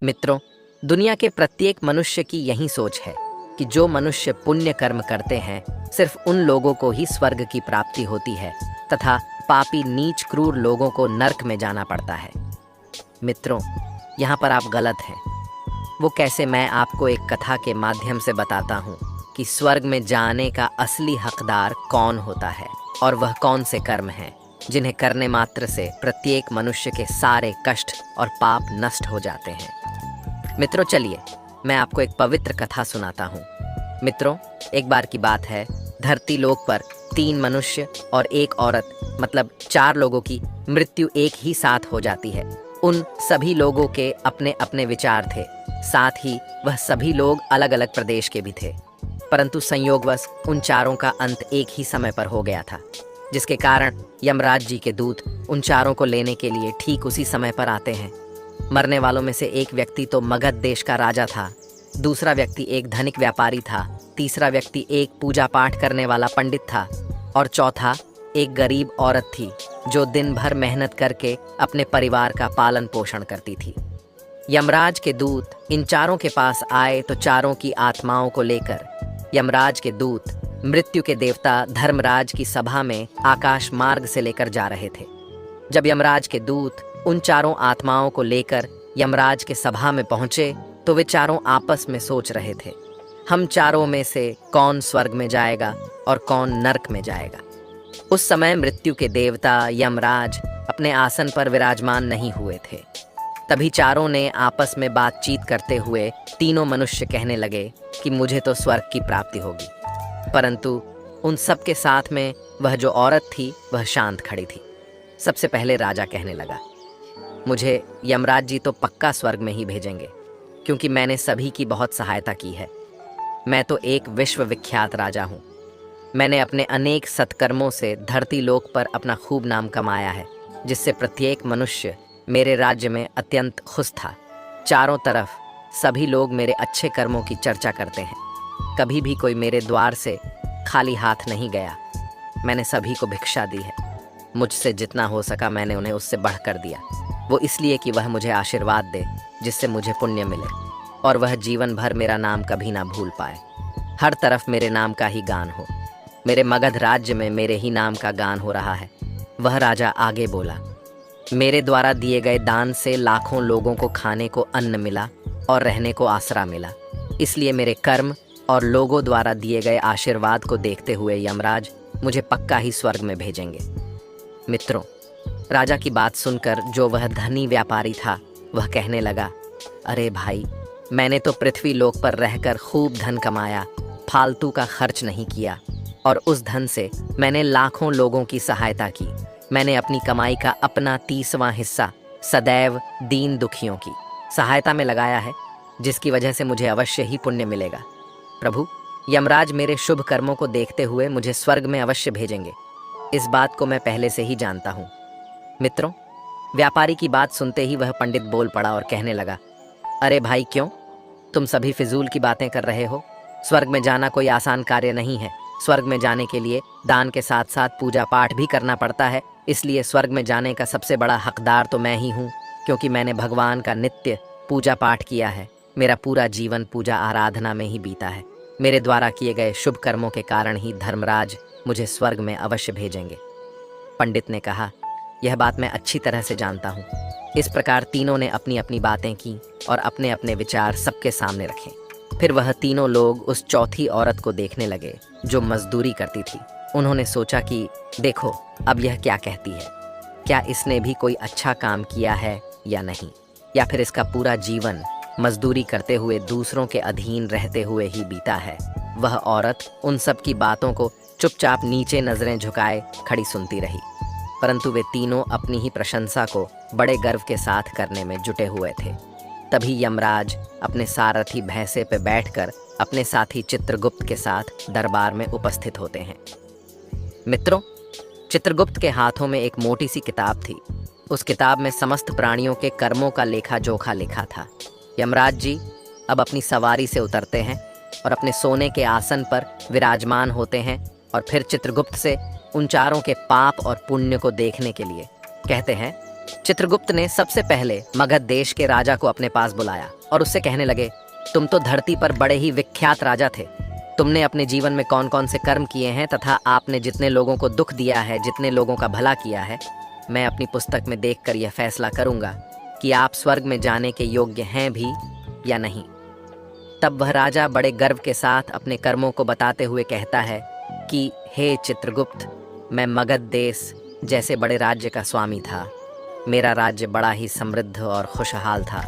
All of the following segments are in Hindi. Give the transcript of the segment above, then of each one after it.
मित्रों, दुनिया के प्रत्येक मनुष्य की यही सोच है कि जो मनुष्य पुण्य कर्म करते हैं सिर्फ उन लोगों को ही स्वर्ग की प्राप्ति होती है तथा पापी नीच क्रूर लोगों को नरक में जाना पड़ता है। मित्रों, यहाँ पर आप गलत हैं। वो कैसे, मैं आपको एक कथा के माध्यम से बताता हूँ कि स्वर्ग में जाने का असली हकदार कौन होता है और वह कौन से कर्म हैं जिन्हें करने मात्र से प्रत्येक मनुष्य के सारे कष्ट और पाप नष्ट हो जाते हैं। मित्रों, चलिए मैं आपको एक पवित्र कथा सुनाता हूँ। मित्रों, एक बार की बात है, धरती लोक पर 3 मनुष्य और 1 औरत मतलब 4 लोगों की मृत्यु एक ही साथ हो जाती है। उन सभी लोगों के अपने अपने विचार थे, साथ ही वह सभी लोग अलग अलग प्रदेश के भी थे, परंतु संयोगवश उन चारों का अंत एक ही समय पर हो गया था, जिसके कारण यमराज जी के दूत उन चारों को लेने के लिए ठीक उसी समय पर आते हैं। मरने वालों में से एक व्यक्ति तो मगध देश का राजा था, दूसरा व्यक्ति एक धनिक व्यापारी था, तीसरा व्यक्ति एक पूजा पाठ करने वाला पंडित था और चौथा एक गरीब औरत थी जो दिन भर मेहनत करके अपने परिवार का पालन पोषण करती थी। यमराज के दूत इन चारों के पास आए तो चारों की आत्माओं को लेकर यमराज के दूत मृत्यु के देवता धर्मराज की सभा में आकाश मार्ग से लेकर जा रहे थे। जब यमराज के दूत उन चारों आत्माओं को लेकर यमराज के सभा में पहुंचे तो वे चारों आपस में सोच रहे थे, हम चारों में से कौन स्वर्ग में जाएगा और कौन नरक में जाएगा। उस समय मृत्यु के देवता यमराज अपने आसन पर विराजमान नहीं हुए थे। तभी चारों ने आपस में बातचीत करते हुए तीनों मनुष्य कहने लगे कि मुझे तो स्वर्ग की प्राप्ति होगी, परंतु उन सब के साथ में वह जो औरत थी वह शांत खड़ी थी। सबसे पहले राजा कहने लगा, मुझे यमराज जी तो पक्का स्वर्ग में ही भेजेंगे, क्योंकि मैंने सभी की बहुत सहायता की है। मैं तो एक विश्वविख्यात राजा हूँ। मैंने अपने अनेक सत्कर्मों से धरती लोक पर अपना खूब नाम कमाया है, जिससे प्रत्येक मनुष्य मेरे राज्य में अत्यंत खुश था। चारों तरफ सभी लोग मेरे अच्छे कर्मों की चर्चा करते हैं। कभी भी कोई मेरे द्वार से खाली हाथ नहीं गया। मैंने सभी को भिक्षा दी है। मुझसे जितना हो सका मैंने उन्हें उससे बढ़कर दिया, वो इसलिए कि वह मुझे आशीर्वाद दे, जिससे मुझे पुण्य मिले और वह जीवन भर मेरा नाम कभी ना भूल पाए। हर तरफ मेरे नाम का ही गान हो। मेरे मगध राज्य में मेरे ही नाम का गान हो रहा है। वह राजा आगे बोला, मेरे द्वारा दिए गए दान से लाखों लोगों को खाने को अन्न मिला और रहने को आसरा मिला, इसलिए मेरे कर्म और लोगों द्वारा दिए गए आशीर्वाद को देखते हुए यमराज मुझे पक्का ही स्वर्ग में भेजेंगे। मित्रों, राजा की बात सुनकर जो वह धनी व्यापारी था वह कहने लगा, अरे भाई, मैंने तो पृथ्वी लोक पर रहकर खूब धन कमाया, फालतू का खर्च नहीं किया और उस धन से मैंने लाखों लोगों की सहायता की। मैंने अपनी कमाई का अपना 30वां हिस्सा सदैव दीन दुखियों की सहायता में लगाया है, जिसकी वजह से मुझे अवश्य ही पुण्य मिलेगा। प्रभु, यमराज मेरे शुभ कर्मों को देखते हुए मुझे स्वर्ग में अवश्य भेजेंगे। इस बात को मैं पहले से ही जानता हूँ। मित्रों, व्यापारी की बात सुनते ही वह पंडित बोल पड़ा और कहने लगा, अरे भाई, क्यों तुम सभी फिजूल की बातें कर रहे हो? स्वर्ग में जाना कोई आसान कार्य नहीं है। स्वर्ग में जाने के लिए दान के साथ साथ पूजा पाठ भी करना पड़ता है। इसलिए स्वर्ग में जाने का सबसे बड़ा हकदार तो मैं ही हूँ, क्योंकि मैंने भगवान का नित्य पूजा पाठ किया है। मेरा पूरा जीवन पूजा आराधना में ही बीता है। मेरे द्वारा किए गए शुभ कर्मों के कारण ही धर्मराज मुझे स्वर्ग में अवश्य भेजेंगे। पंडित ने कहा, यह बात मैं अच्छी तरह से जानता हूँ। इस प्रकार तीनों ने अपनी अपनी बातें की और अपने अपने विचार सबके सामने रखे। फिर वह तीनों लोग उस चौथी औरत को देखने लगे जो मजदूरी करती थी। उन्होंने सोचा कि देखो, अब यह क्या कहती है, क्या इसने भी कोई अच्छा काम किया है या नहीं, या फिर इसका पूरा जीवन मजदूरी करते हुए दूसरों के अधीन रहते हुए ही बीता है। वह औरत उन सब की बातों को चुपचाप नीचे नजरें झुकाए खड़ी सुनती रही, परंतु वे तीनों अपनी ही प्रशंसा को बड़े गर्व के साथ करने में जुटे हुए थे। तभी यमराज अपने सारथी भैंसे पे बैठकर अपने साथी चित्रगुप्त के साथ दरबार में उपस्थित होते हैं। मित्रों, चित्रगुप्त के हाथों में एक मोटी सी किताब थी। उस किताब में समस्त प्राणियों के कर्मों का लेखा जोखा लिखा था। यमराज जी अब अपनी सवारी से उतरते हैं और अपने सोने के आसन पर विराजमान होते हैं और फिर चित्रगुप्त से उन चारों के पाप और पुण्य को देखने के लिए कहते हैं, चित्रगुप्त ने सबसे पहले मगध देश के राजा को अपने पास बुलाया और उससे कहने लगे, तुम तो धरती पर बड़े ही विख्यात राजा थे। तुमने अपने जीवन में कौन कौन से कर्म किए हैं तथा आपने जितने लोगों को दुख दिया है, जितने लोगों का भला किया है, मैं अपनी पुस्तक में देखकर यह फैसला करूंगा कि आप स्वर्ग में जाने के योग्य हैं भी या नहीं। तब वह राजा बड़े गर्व के साथ अपने कर्मों को बताते हुए कहता है कि हे चित्रगुप्त, मैं मगध देश जैसे बड़े राज्य का स्वामी था। मेरा राज्य बड़ा ही समृद्ध और खुशहाल था।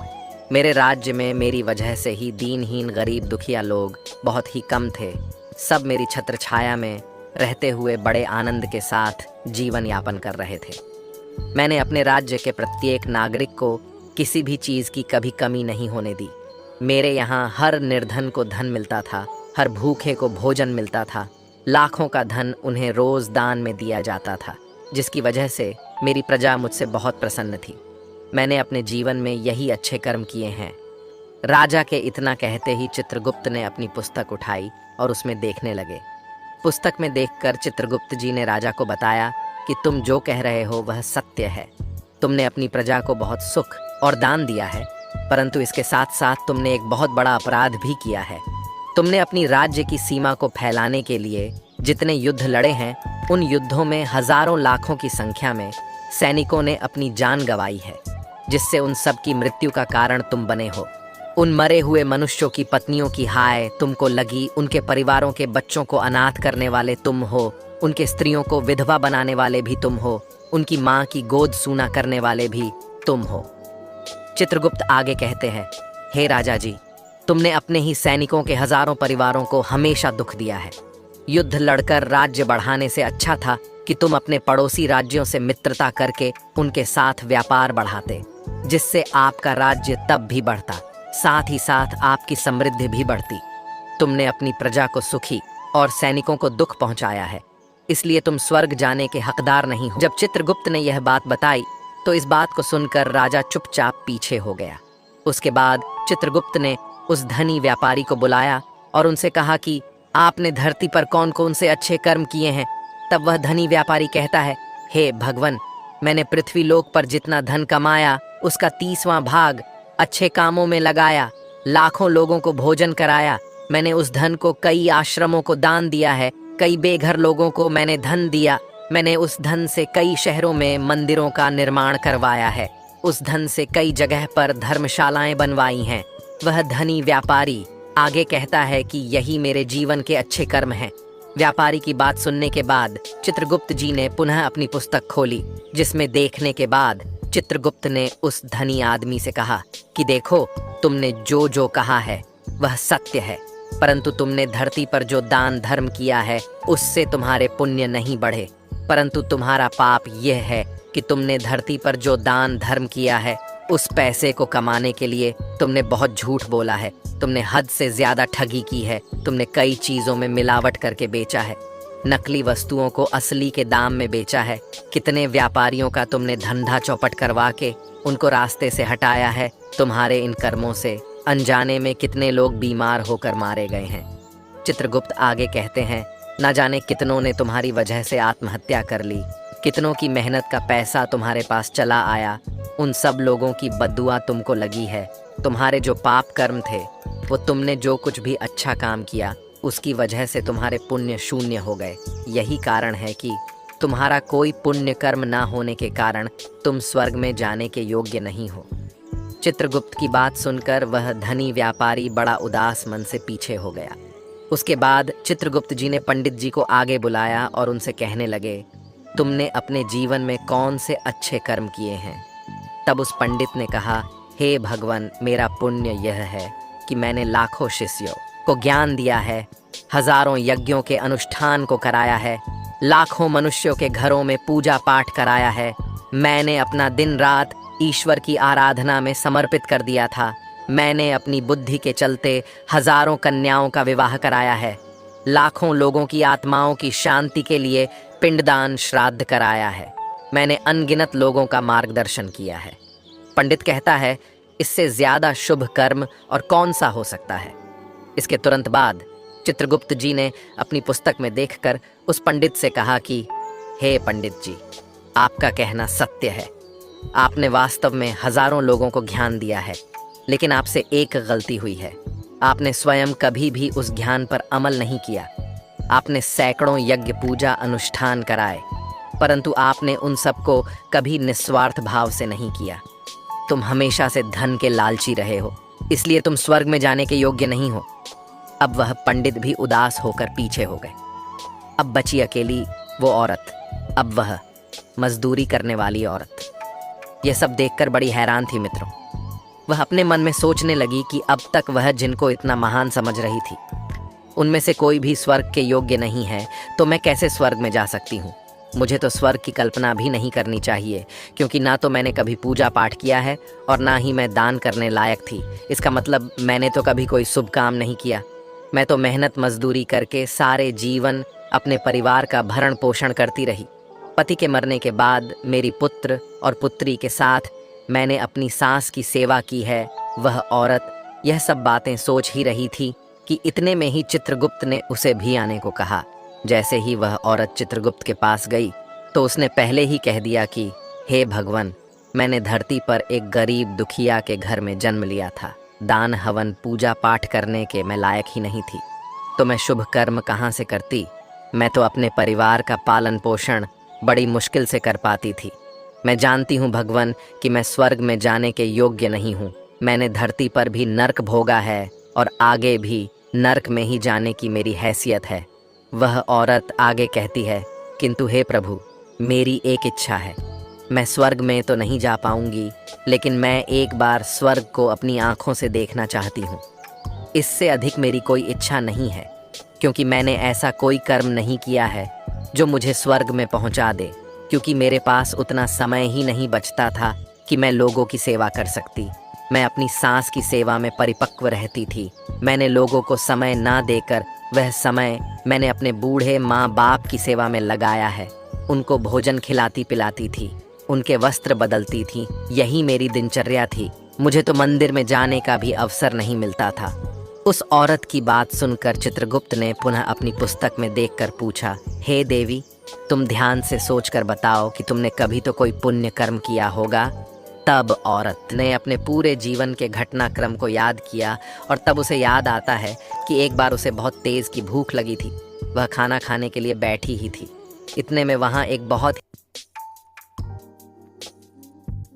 मेरे राज्य में मेरी वजह से ही दीनहीन गरीब दुखिया लोग बहुत ही कम थे। सब मेरी छत्र छाया में रहते हुए बड़े आनंद के साथ जीवन यापन कर रहे थे। मैंने अपने राज्य के प्रत्येक नागरिक को किसी भी चीज़ की कभी कमी नहीं होने दी। मेरे यहाँ हर निर्धन को धन मिलता था, हर भूखे को भोजन मिलता था। लाखों का धन उन्हें रोज़ दान में दिया जाता था, जिसकी वजह से मेरी प्रजा मुझसे बहुत प्रसन्न थी। मैंने अपने जीवन में यही अच्छे कर्म किए हैं। राजा के इतना कहते ही चित्रगुप्त ने अपनी पुस्तक उठाई और उसमें देखने लगे। पुस्तक में देखकर चित्रगुप्त जी ने राजा को बताया कि तुम जो कह रहे हो वह सत्य है। तुमने अपनी प्रजा को बहुत सुख और दान दिया है, परंतु इसके साथ साथ तुमने एक बहुत बड़ा अपराध भी किया है। तुमने अपनी राज्य की सीमा को फैलाने के लिए जितने युद्ध लड़े हैं, उन युद्धों में हजारों लाखों की संख्या में सैनिकों ने अपनी जान गंवाई है, जिससे उन सब की मृत्यु का कारण तुम बने हो। उन मरे हुए मनुष्यों की पत्नियों की हाय तुमको लगी, उनके परिवारों के बच्चों को अनाथ करने वाले तुम हो, उनके स्त्रियों को विधवा बनाने वाले भी तुम हो, उनकी माँ की गोद सूना करने वाले भी तुम हो। चित्रगुप्त आगे कहते हैं, हे राजा जी, तुमने अपने ही सैनिकों के हजारों परिवारों को हमेशा दुख दिया है। युद्ध लड़कर राज्य बढ़ाने से अच्छा था कि तुम अपने पड़ोसी राज्यों से मित्रता करके उनके साथ व्यापार बढ़ाते, जिससे आपका राज्य तब भी बढ़ता, साथ ही साथ आपकी समृद्धि भी बढ़ती। तुमने अपनी प्रजा को सुखी और सैनिकों को दुख पहुंचाया है, इसलिए तुम स्वर्ग जाने के हकदार नहीं हो। जब चित्रगुप्त ने यह बात बताई तो इस बात को सुनकर राजा चुपचाप पीछे हो गया। उसके बाद चित्रगुप्त ने उस धनी व्यापारी को बुलाया और उनसे कहा कि आपने धरती पर कौन कौन से अच्छे कर्म किए हैं। तब वह धनी व्यापारी कहता है, हे भगवन, मैंने पृथ्वी लोक पर जितना धन कमाया उसका 30वां भाग अच्छे कामों में लगाया। लाखों लोगों को भोजन कराया। मैंने उस धन को कई आश्रमों को दान दिया है। कई बेघर लोगों को मैंने धन दिया। मैंने उस धन से कई शहरों में मंदिरों का निर्माण करवाया है। उस धन से कई जगह पर धर्मशालाएं बनवाई हैं। वह धनी व्यापारी आगे कहता है कि यही मेरे जीवन के अच्छे कर्म हैं। व्यापारी की बात सुनने के बाद चित्रगुप्त जी ने पुनः अपनी पुस्तक खोली, जिसमें देखने के बाद चित्रगुप्त ने उस धनी आदमी से कहा कि देखो, तुमने जो जो कहा है वह सत्य है, परंतु तुमने धरती पर जो दान धर्म किया है उससे तुम्हारे पुण्य नहीं बढ़े, परंतु तुम्हारा पाप यह है कि तुमने धरती पर जो दान धर्म किया है उस पैसे को कमाने के लिए तुमने बहुत झूठ बोला है। तुमने हद से ज्यादा ठगी की है। तुमने कई चीजों में मिलावट करके बेचा है। नकली वस्तुओं को असली के दाम में बेचा है। कितने व्यापारियों का तुमने धंधा चौपट करवा के उनको रास्ते से हटाया है। तुम्हारे इन कर्मों से अनजाने में कितने लोग बीमार होकर मारे गए हैं। चित्रगुप्त आगे कहते हैं, न जाने कितनों ने तुम्हारी वजह से आत्महत्या कर ली। कितनों की मेहनत का पैसा तुम्हारे पास चला आया। उन सब लोगों की बद्दुआ तुमको लगी है। तुम्हारे जो पाप कर्म थे, वो तुमने जो कुछ भी अच्छा काम किया उसकी वजह से तुम्हारे पुण्य शून्य हो गए। यही कारण है कि तुम्हारा कोई पुण्य कर्म ना होने के कारण तुम स्वर्ग में जाने के योग्य नहीं हो। चित्रगुप्त की बात सुनकर वह धनी व्यापारी बड़ा उदास मन से पीछे हो गया। उसके बाद चित्रगुप्त जी ने पंडित जी को आगे बुलाया और उनसे कहने लगे, तुमने अपने जीवन में कौन से अच्छे कर्म किए हैं। तब उस पंडित ने कहा, हे भगवान, मेरा पुण्य यह है कि मैंने लाखों शिष्यों को ज्ञान दिया है, हजारों यज्ञों के अनुष्ठान को कराया है, लाखों मनुष्यों के घरों में पूजा पाठ कराया है। मैंने अपना दिन रात ईश्वर की आराधना में समर्पित कर दिया था। मैंने अपनी बुद्धि के चलते हजारों कन्याओं का विवाह कराया है। लाखों लोगों की आत्माओं की शांति के लिए पिंडदान श्राद्ध कराया है। मैंने अनगिनत लोगों का मार्गदर्शन किया है। पंडित कहता है, इससे ज्यादा शुभ कर्म और कौन सा हो सकता है। इसके तुरंत बाद चित्रगुप्त जी ने अपनी पुस्तक में देखकर उस पंडित से कहा कि हे पंडित जी, आपका कहना सत्य है। आपने वास्तव में हजारों लोगों को ज्ञान दिया है, लेकिन आपसे एक गलती हुई है। आपने स्वयं कभी भी उस ज्ञान पर अमल नहीं किया। आपने सैकड़ों यज्ञ पूजा अनुष्ठान कराए, परंतु आपने उन सबको कभी निस्वार्थ भाव से नहीं किया। तुम हमेशा से धन के लालची रहे हो, इसलिए तुम स्वर्ग में जाने के योग्य नहीं हो। अब वह पंडित भी उदास होकर पीछे हो गए। अब बची अकेली वो औरत, अब वह मजदूरी करने वाली औरत। यह सब देखकर बड़ी हैरान थी मित्रों। वह अपने मन में सोचने लगी कि अब तक वह जिनको इतना महान समझ रही थी, उनमें से कोई भी स्वर्ग के योग्य नहीं है, तो मैं कैसे स्वर्ग में जा सकती हूँ। मुझे तो स्वर्ग की कल्पना भी नहीं करनी चाहिए, क्योंकि ना तो मैंने कभी पूजा पाठ किया है और ना ही मैं दान करने लायक थी। इसका मतलब मैंने तो कभी कोई शुभ काम नहीं किया। मैं तो मेहनत मजदूरी करके सारे जीवन अपने परिवार का भरण पोषण करती रही। पति के मरने के बाद मेरी पुत्र और पुत्री के साथ मैंने अपनी सास की सेवा की है। वह औरत यह सब बातें सोच ही रही थी कि इतने में ही चित्रगुप्त ने उसे भी आने को कहा। जैसे ही वह औरत चित्रगुप्त के पास गई तो उसने पहले ही कह दिया कि हे भगवान, मैंने धरती पर एक गरीब दुखिया के घर में जन्म लिया था। दान हवन पूजा पाठ करने के मैं लायक ही नहीं थी, तो मैं शुभ कर्म कहाँ से करती। मैं तो अपने परिवार का पालन पोषण बड़ी मुश्किल से कर पाती थी। मैं जानती हूँ भगवान कि मैं स्वर्ग में जाने के योग्य नहीं हूँ। मैंने धरती पर भी नर्क भोगा है और आगे भी नर्क में ही जाने की मेरी हैसियत है। वह औरत आगे कहती है, किंतु हे प्रभु, मेरी एक इच्छा है। मैं स्वर्ग में तो नहीं जा पाऊंगी, लेकिन मैं एक बार स्वर्ग को अपनी आंखों से देखना चाहती हूँ। इससे अधिक मेरी कोई इच्छा नहीं है, क्योंकि मैंने ऐसा कोई कर्म नहीं किया है जो मुझे स्वर्ग में पहुँचा दे, क्योंकि मेरे पास उतना समय ही नहीं बचता था कि मैं लोगों की सेवा कर सकती। मैं अपनी सास की सेवा में परिपक्व रहती थी। मैंने लोगों को समय ना देकर वह समय मैंने अपने बूढ़े माँ बाप की सेवा में लगाया है। उनको भोजन खिलाती पिलाती थी, उनके वस्त्र बदलती थी। यही मेरी दिनचर्या थी। मुझे तो मंदिर में जाने का भी अवसर नहीं मिलता था। उस औरत की बात सुनकर चित्रगुप्त ने पुनः अपनी पुस्तक में देखकर पूछा, हे देवी, तुम ध्यान से सोचकर बताओ कि तुमने कभी तो कोई पुण्य कर्म किया होगा। तब औरत ने अपने पूरे जीवन के घटनाक्रम को याद किया और तब उसे याद आता है कि एक बार उसे बहुत तेज़ की भूख लगी थी। वह खाना खाने के लिए बैठी ही थी। इतने में वहाँ एक बहुत